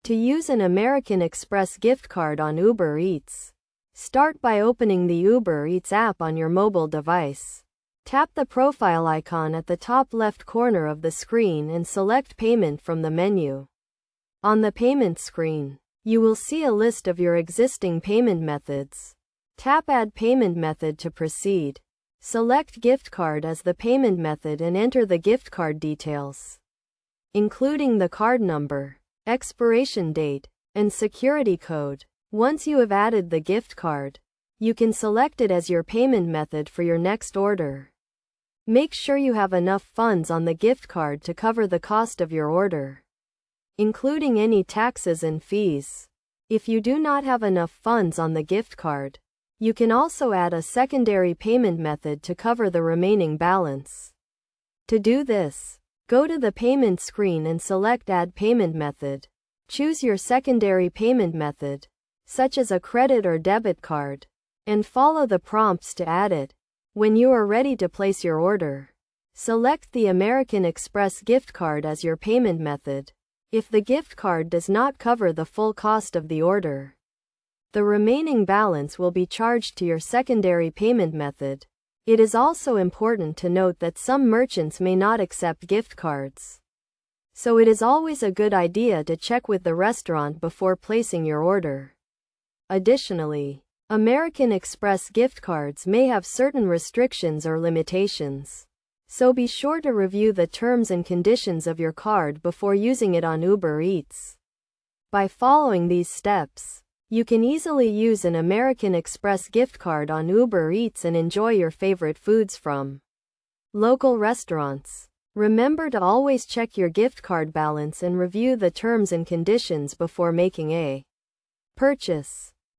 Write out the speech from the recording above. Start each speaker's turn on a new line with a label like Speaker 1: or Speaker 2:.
Speaker 1: To use an American Express gift card on Uber Eats, start by opening the Uber Eats app on your mobile device. Tap the profile icon at the top left corner of the screen and select Payment from the menu. On the payment screen, you will see a list of your existing payment methods. Tap Add Payment Method to proceed. Select gift card as the payment method and enter the gift card details, including the card number, expiration date, and security code. Once you have added the gift card, you can select it as your payment method for your next order. Make sure you have enough funds on the gift card to cover the cost of your order, including any taxes and fees. If you do not have enough funds on the gift card, you can also add a secondary payment method to cover the remaining balance. To do this, go to the payment screen and select Add Payment Method. Choose your secondary payment method, such as a credit or debit card, and follow the prompts to add it. When you are ready to place your order, select the American Express gift card as your payment method. If the gift card does not cover the full cost of the order, the remaining balance will be charged to your secondary payment method. It is also important to note that some merchants may not accept gift cards, so it is always a good idea to check with the restaurant before placing your order. Additionally, American Express gift cards may have certain restrictions or limitations, so be sure to review the terms and conditions of your card before using it on Uber Eats. By following these steps, you can easily use an American Express gift card on Uber Eats and enjoy your favorite foods from local restaurants. Remember to always check your gift card balance and review the terms and conditions before making a purchase.